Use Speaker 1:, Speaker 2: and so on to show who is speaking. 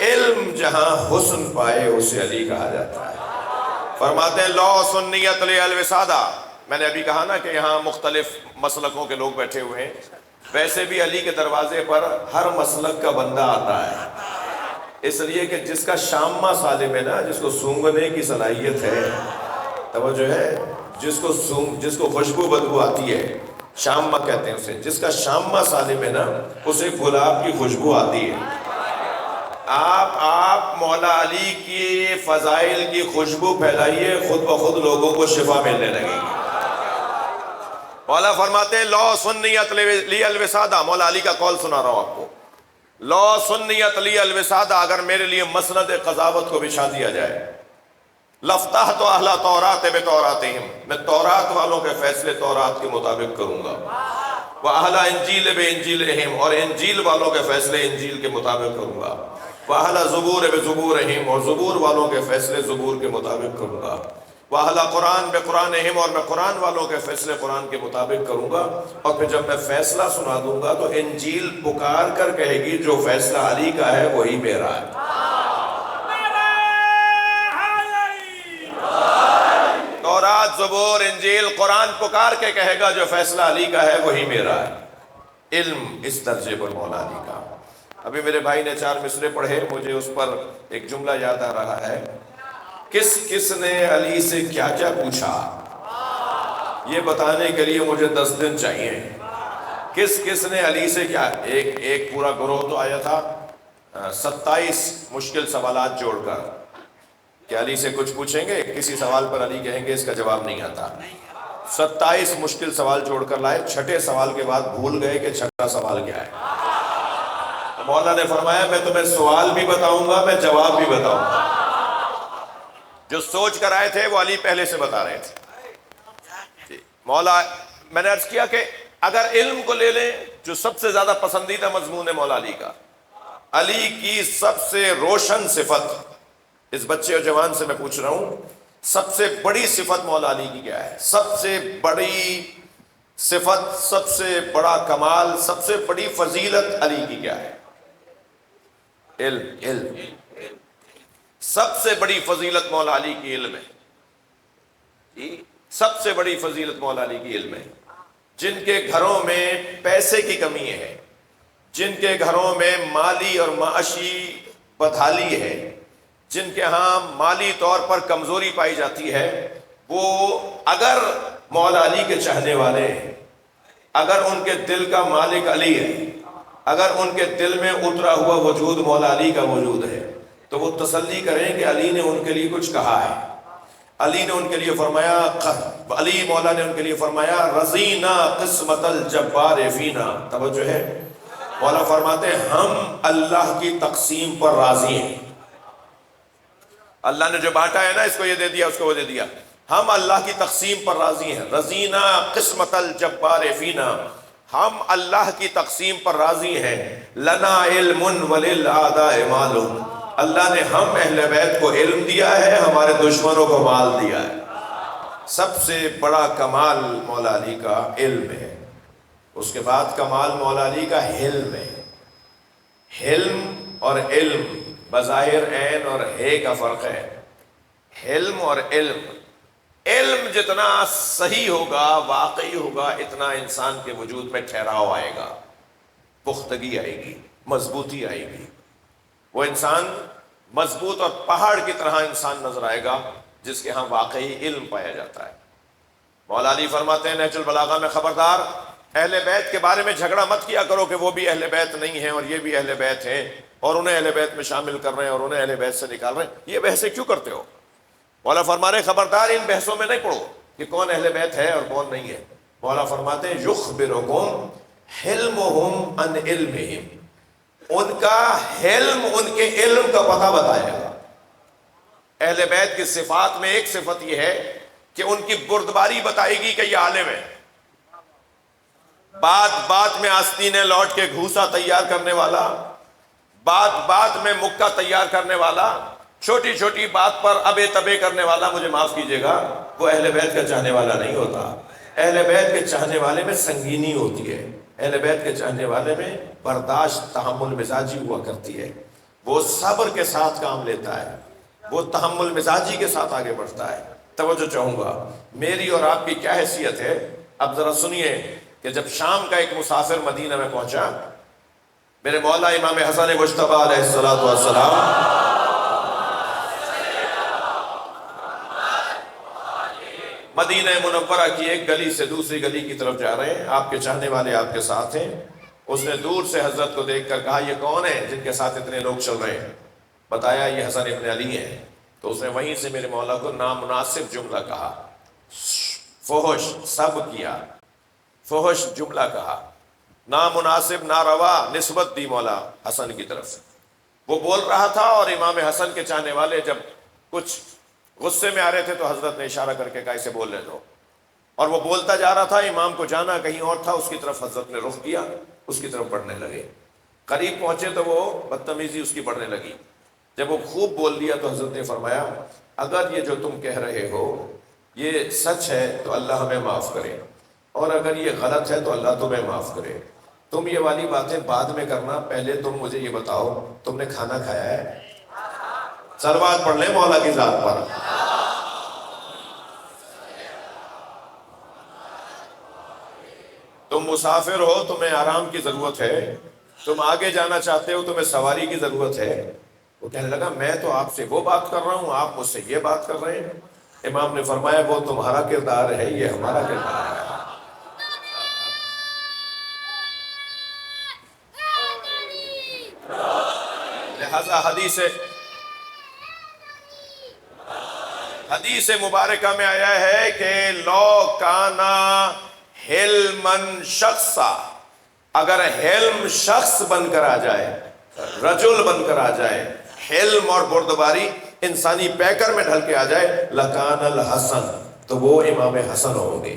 Speaker 1: علم جہاں حسن پائے اسے علی کہا جاتا ہے۔ فرماتے ہیں لو سنیت لی الوسادہ، میں نے ابھی کہا نا کہ یہاں مختلف مسلکوں کے لوگ بیٹھے ہوئے ہیں، ویسے بھی علی کے دروازے پر ہر مسلک کا بندہ آتا ہے، اس لیے کہ جس کا شامہ سالم ہے نا، جس کو سونگھنے کی صلاحیت ہے، توجہ ہے، جس کو خوشبو بدبو آتی ہے، شامہ کہتے ہیں اسے، جس کا شامہ سالم ہے نا اسے گلاب کی خوشبو آتی ہے۔ آپ مولا علی کی فضائل کی خوشبو پھیلائیے، خود بخود لوگوں کو شفا ملنے لگے گی۔ مولا فرماتے ہیں لو سنیت لی الوسادہ، مولا علی کا قول سنا رہا ہوں آپ کو، لو سنیت لی الوسادہ، اگر میرے لیے مسند قضاوت کو بچھا دیا جائے، لفتحت اہل تورات بتوراتہم، میں تورات والوں کے فیصلے تورات کے مطابق کروں گا، وَأَهْلَ انجیل بِانجیلہم، اور انجیل والوں کے فیصلے انجیل کے مطابق کروں گا، وَأَهْلَ زبور بزبورہم، اور زبور والوں کے فیصلے زبور کے مطابق کروں گا، وَأَهْلَ قرآن بقرآنہم، اور میں قرآن والوں کے فیصلے قرآن کے مطابق کروں گا۔ اور پھر جب میں فیصلہ سنا دوں گا تو انجیل پکار کر کہے گی جو فیصلہ علی کا ہے وہی میرا ہے۔ تورات زبور انجیل قرآن پکار کے کہے گا جو فیصلہ علی کا ہے وہی میرا ہے۔ علم اس درجے پر مولا علی کا۔ ابھی میرے بھائی نے 4 مصرے پڑھے، مجھے اس پر ایک جملہ یاد آ رہا ہے، کس کس نے علی سے کیا کیا پوچھا، یہ بتانے کے لیے مجھے 10 دن چاہیے۔ کس کس نے علی سے کیا، ایک پورا گروہ تو آیا تھا 27 مشکل سوالات جوڑ کر، کہ علی سے کچھ پوچھیں گے، کسی سوال پر علی کہیں گے اس کا جواب نہیں آتا، 27 مشکل سوال جوڑ کر لائے، چھٹے سوال کے بعد بھول گئے کہ چھٹا سوال کیا ہے۔ مولا نے فرمایا میں تمہیں سوال بھی بتاؤں گا، میں جواب بھی بتاؤں گا۔ جو سوچ کر آئے تھے وہ علی پہلے سے بتا رہے تھے۔ مولا، میں نے عرض کیا کہ اگر علم کو لے لیں، جو سب سے زیادہ پسندیدہ مضمون ہے مولا علی کا، علی کی سب سے روشن صفت، اس بچے اور جوان سے میں پوچھ رہا ہوں، سب سے بڑی صفت مولا علی کی کیا ہے؟ سب سے بڑی صفت، سب سے بڑا کمال، سب سے بڑی فضیلت علی کی کیا ہے؟ علم۔ سب سے بڑی فضیلت مولا علی کی علم ہے، سب سے بڑی فضیلت مولا علی کی علم ہے۔ جن کے گھروں میں پیسے کی کمی ہے، جن کے گھروں میں مالی اور معاشی بدحالی ہے، جن کے ہاں مالی طور پر کمزوری پائی جاتی ہے، وہ اگر مولا علی کے چاہنے والے ہیں، اگر ان کے دل کا مالک علی ہے، اگر ان کے دل میں اترا ہوا وجود مولا علی کا موجود ہے، تو وہ تسلی کریں کہ علی نے ان کے لیے کچھ کہا ہے۔ علی نے ان کے لیے فرمایا، علی مولا نے ان کے لیے فرمایا رضینا قسمت الجبار فینا، توجہ ہے، مولا فرماتے ہیں ہم اللہ کی تقسیم پر راضی ہیں۔ اللہ نے جو بانٹا ہے نا، اس کو یہ دے دیا، اس کو وہ دے دیا، ہم اللہ کی تقسیم پر راضی ہیں۔ رضینا قسمت الجبار فینا، ہم اللہ کی تقسیم پر راضی ہیں۔ لنا علم وللأعداء مال، اللہ نے ہم اہل بیت کو علم دیا ہے، ہمارے دشمنوں کو مال دیا ہے۔ سب سے بڑا کمال مولا علی کا علم ہے، اس کے بعد کمال مولا علی کا حلم ہے۔ حلم اور علم بظاہر عین اور ہے کا فرق ہے۔ حلم اور علم، علم جتنا صحیح ہوگا، واقعی ہوگا، اتنا انسان کے وجود میں ٹھہراؤ آئے گا، پختگی آئے گی، مضبوطی آئے گی۔ وہ انسان مضبوط اور پہاڑ کی طرح انسان نظر آئے گا جس کے ہاں واقعی علم پایا جاتا ہے۔ مولا علی فرماتے ہیں نہج البلاغہ میں، خبردار اہل بیت کے بارے میں جھگڑا مت کیا کرو کہ وہ بھی اہل بیت نہیں ہیں اور یہ بھی اہل بیت ہیں، اور انہیں اہل بیت میں شامل کر رہے ہیں اور انہیں اہل بیت سے نکال رہے ہیں، یہ بحثیں کیوں کرتے ہو؟ مولا فرما رہے ہیں خبردار ان بحثوں میں نہیں پڑو کہ کون اہل بیت ہے اور کون نہیں ہے۔ مولا فرماتے ہیں یخبرکم حلمہم عن علمہم، ان کا حلم ان کے علم کا پتہ بتائے گا۔ اہل بیت کی صفات میں ایک صفت یہ ہے کہ ان کی بردباری بتائے گی کہ یہ عالم ہے، بات بات میں آستینیں لوٹ کے گھوسا تیار کرنے والا، بات بات میں مکہ تیار کرنے والا، چھوٹی چھوٹی بات پر ابے تبے کرنے والا، مجھے معاف کیجئے گا، وہ اہل بیت کا چاہنے والا نہیں ہوتا۔ اہل بیت کے چاہنے والے میں سنگینی ہوتی ہے، اہل بیت کے چاہنے والے میں برداشت، تحمل مزاجی ہوا کرتی ہے۔ وہ صبر کے ساتھ کام لیتا ہے، وہ تحمل مزاجی کے ساتھ آگے بڑھتا ہے۔ توجہ چاہوں گا، میری اور آپ کی کیا حیثیت ہے؟ اب ذرا سنیے کہ جب شام کا ایک مسافر مدینہ میں پہنچا، میرے مولا امام حسن مجتبیٰ علیہ الصلوۃ والسلام مدینہ منورہ کی ایک گلی سے دوسری گلی کی طرف جا رہے ہیں، آپ کے چاہنے والے آپ کے ساتھ ہیں۔ اس نے دور سے حضرت کو دیکھ کر کہا، یہ کون ہے جن کے ساتھ اتنے لوگ چل رہے ہیں؟ بتایا یہ حسن ابن علی ہیں۔ تو اس نے وہیں سے میرے مولا کو نامناسب جملہ کہا، فحش سب کیا، فحش جملہ کہا، نامناسب ناروا نسبت دی مولا حسن کی طرف سے۔ وہ بول رہا تھا اور امام حسن کے چاہنے والے جب کچھ غصے میں آ رہے تھے تو حضرت نے اشارہ کر کے کہا اسے بولنے دو، اور وہ بولتا جا رہا تھا، امام کو جانا کہیں اور تھا، اس کی طرف حضرت نے رخ کیا، اس کی طرف بڑھنے لگے۔ قریب پہنچے تو وہ بدتمیزی اس کی بڑھنے لگی۔ جب وہ خوب بول دیا تو حضرت نے فرمایا، اگر یہ جو تم کہہ رہے ہو یہ سچ ہے تو اللہ ہمیں معاف کرے، اور اگر یہ غلط ہے تو اللہ تمہیں معاف کرے۔ تم یہ والی باتیں بعد میں کرنا، پہلے تم مجھے یہ بتاؤ تم نے کھانا کھایا ہے؟ صلوات پڑھ لیں مولا کی ذات پر۔ تم مسافر ہو، تمہیں آرام کی ضرورت ہے، تم آگے جانا چاہتے ہو، تمہیں سواری کی ضرورت ہے۔ وہ کہنے لگا میں تو آپ سے وہ بات کر رہا ہوں، آپ مجھ سے یہ بات کر رہے ہیں۔ امام نے فرمایا وہ تمہارا کردار ہے، یہ ہمارا کردار ہے۔ لہذا حدیث مبارکہ میں آیا ہے کہ لو کانا حلمن شخصا، اگر حلم شخص بن کر آ جائے، رجل بن کر آ جائے، حلم اور بردباری انسانی پیکر میں ڈھل کے آ جائے، لکان الحسن، تو وہ امام حسن ہوں گے۔